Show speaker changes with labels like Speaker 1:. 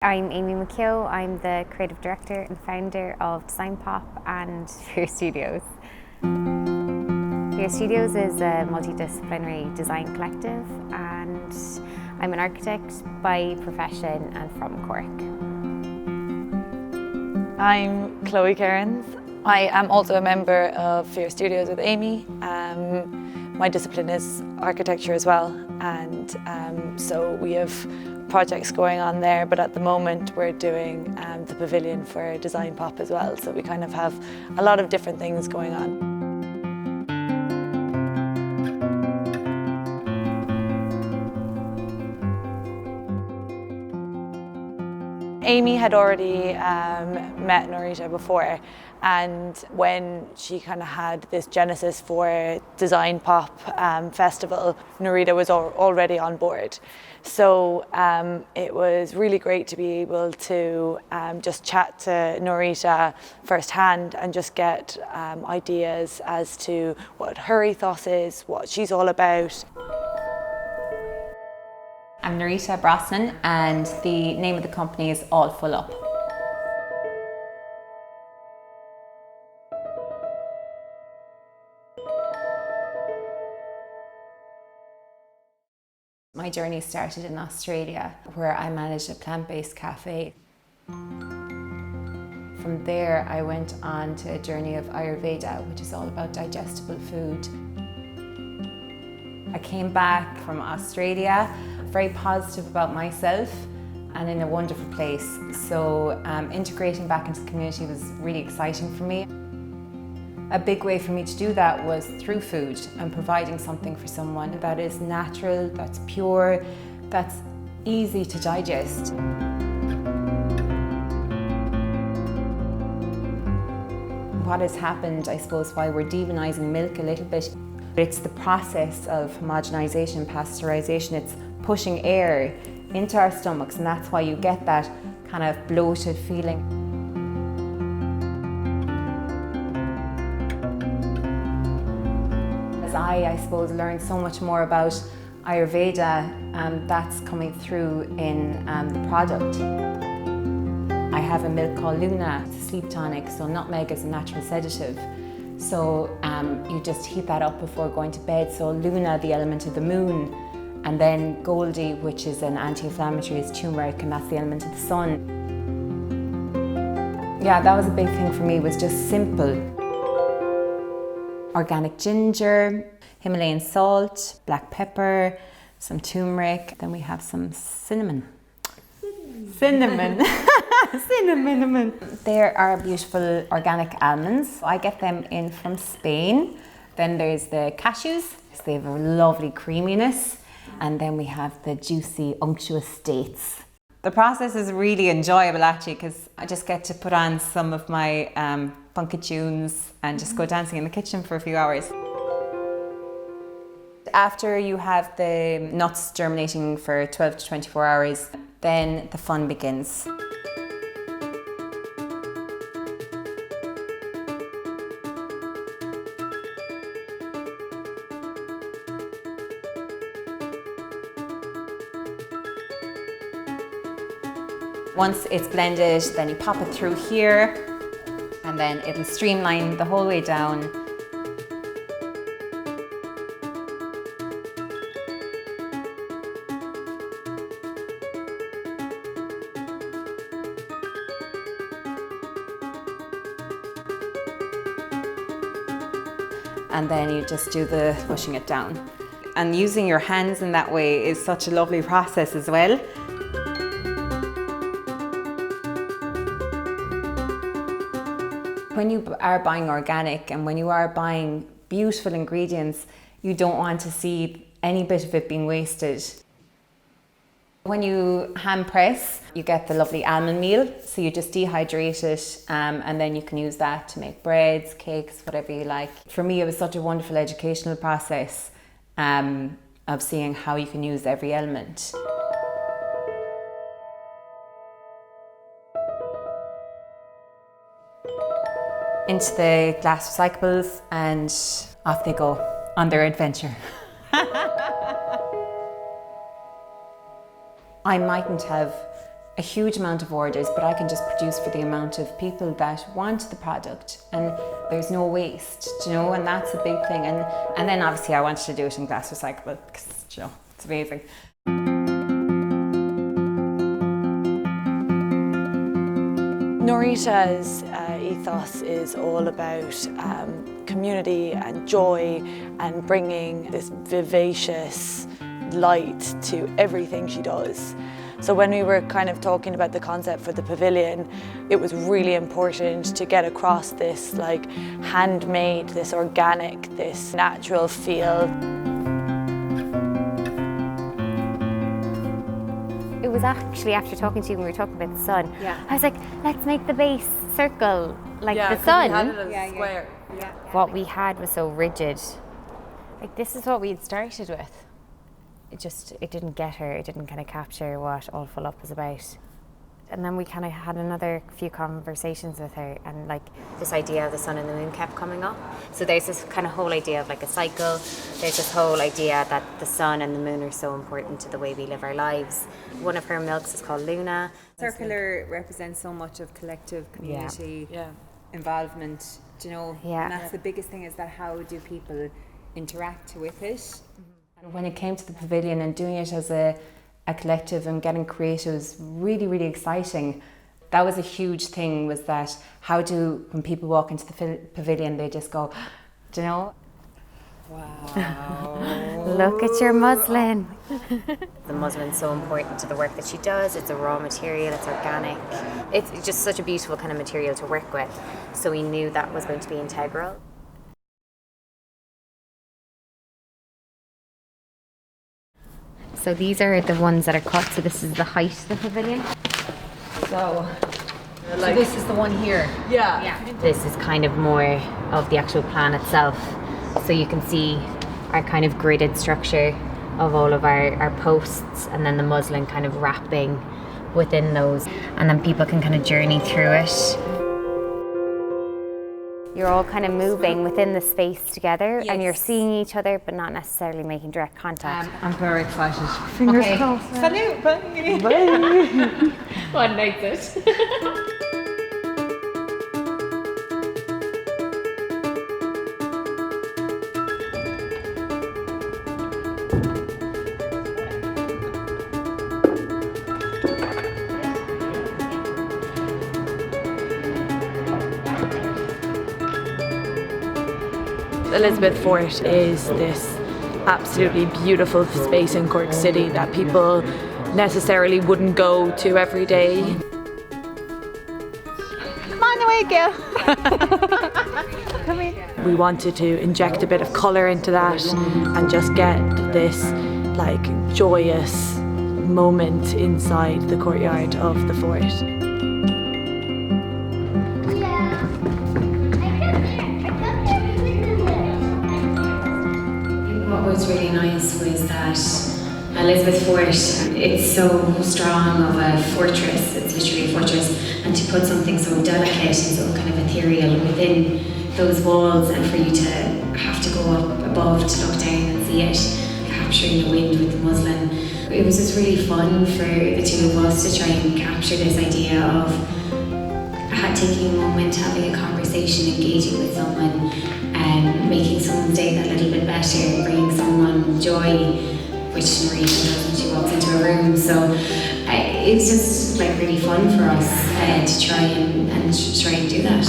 Speaker 1: I'm Amy McKeogh. I'm the creative director and founder of Design Pop and Fíor Studios. Fíor Studios is a multidisciplinary design collective, and I'm an architect by profession and from Cork.
Speaker 2: I'm Chloe Kerins. I am also a member of Fíor Studios with Amy. My discipline is architecture as well, and so we have projects going on there, but at the moment we're doing the pavilion for Design Pop as well, so we kind of have a lot of different things going on. Amy had already met Noretta before, and when she kind of had this genesis for Design Pop festival, Noretta was already on board. So it was really great to be able to just chat to Noretta firsthand and just get ideas as to what her ethos is, what she's all about.
Speaker 1: I'm Noretta Brosnan, and the name of the company is All Full Up. My journey started in Australia, where I managed a plant-based cafe. From there, I went on to a journey of Ayurveda, which is all about digestible food. I came back from Australia very positive about myself and in a wonderful place. So integrating back into the community was really exciting for me. A big way for me to do that was through food and providing something for someone that is natural, that's pure, that's easy to digest. What has happened, I suppose, why we're demonizing milk a little bit, it's the process of homogenization, pasteurization. It's pushing air into our stomachs, and that's why you get that kind of bloated feeling. As I suppose, learned so much more about Ayurveda, that's coming through in the product. I have a milk called Luna, it's a sleep tonic, so nutmeg is a natural sedative. So you just heat that up before going to bed. So Luna, the element of the moon, and then Goldie, which is an anti-inflammatory, is turmeric, and that's the element of the sun. Yeah, that was a big thing for me, was just simple. Organic ginger, Himalayan salt, black pepper, some turmeric, then we have some cinnamon. Cinnamon. Cinnamon. There are beautiful organic almonds. I get them in from Spain. Then there's the cashews. They have a lovely creaminess. And then we have the juicy, unctuous dates. The process is really enjoyable actually, because I just get to put on some of my funky tunes and just go dancing in the kitchen for a few hours. After you have the nuts germinating for 12 to 24 hours, then the fun begins. Once it's blended, then you pop it through here, and then it'll streamline the whole way down. And then you just do the pushing it down. And using your hands in that way is such a lovely process as well. When you are buying organic and when you are buying beautiful ingredients, you don't want to see any bit of it being wasted. When you hand press, you get the lovely almond meal, so you just dehydrate it and then you can use that to make breads, cakes, whatever you like. For me, it was such a wonderful educational process of seeing how you can use every element. Into the glass recyclables, and off they go on their adventure. I mightn't have a huge amount of orders, but I can just produce for the amount of people that want the product, and there's no waste, you know, and that's a big thing. And then obviously I wanted to do it in glass recyclable because, you know, it's amazing.
Speaker 2: Noretta's ethos is all about community and joy and bringing this vivacious light to everything she does. So when we were kind of talking about the concept for the pavilion, it was really important to get across this like handmade, this organic, this natural feel.
Speaker 3: It was actually after talking to you when we were talking about the sun.
Speaker 2: Yeah.
Speaker 3: I was like, let's make the base circle like
Speaker 2: Yeah,
Speaker 3: the sun.
Speaker 2: we had it as a square.
Speaker 3: Yeah. What we had was so rigid. Like this is what we had started with. It didn't get her, it didn't kind of capture what All Full Up was about. And then we kind of had another few conversations with her, and like
Speaker 4: this idea of the sun and the moon kept coming up. So there's this kind of whole idea of like a cycle. There's this whole idea that the sun and the moon are so important to the way we live our lives. One of her milks is called Luna.
Speaker 1: Circular represents so much of collective community involvement, you know, and that's the biggest thing, is that how do people interact with it. And when it came to the pavilion and doing it as a collective and getting creative was really, really exciting. That was a huge thing, was that when people walk into the pavilion, they just go, do you know? Wow.
Speaker 3: look at your muslin.
Speaker 4: The muslin's so important to the work that she does. It's a raw material, it's organic. It's just such a beautiful kind of material to work with. So we knew that was going to be integral.
Speaker 3: So these are the ones that are cut. So this is the height of the pavilion.
Speaker 1: So this is the one here.
Speaker 2: Yeah.
Speaker 3: This is kind of more of the actual plan itself. So you can see our kind of gridded structure of all of our posts, and then the muslin kind of wrapping within those. And then people can kind of journey through it. You're all kind of moving within the space together, and you're seeing each other but not necessarily making direct contact.
Speaker 1: I'm very excited.
Speaker 3: Fingers crossed.
Speaker 1: Salut, bye.
Speaker 3: One likes it.
Speaker 2: Elizabeth Fort is this absolutely beautiful space in Cork City that people necessarily wouldn't go to every day.
Speaker 1: Come on away, Gil.
Speaker 2: Come here. We wanted to inject a bit of colour into that and just get this like joyous moment inside the courtyard of the fort.
Speaker 4: What was really nice was that Elizabeth Fort, it's so strong of a fortress, it's literally a fortress, and to put something so delicate and so kind of ethereal within those walls, and for you to have to go up above to look down and see it, capturing the wind with the muslin. It was just really fun for the two of us to try and capture this idea of taking a moment, having a conversation, engaging with someone, making someone's day that little bit better, bringing someone joy, which Noretta does when she walks into a room. So it was just like really fun for us to try and do that.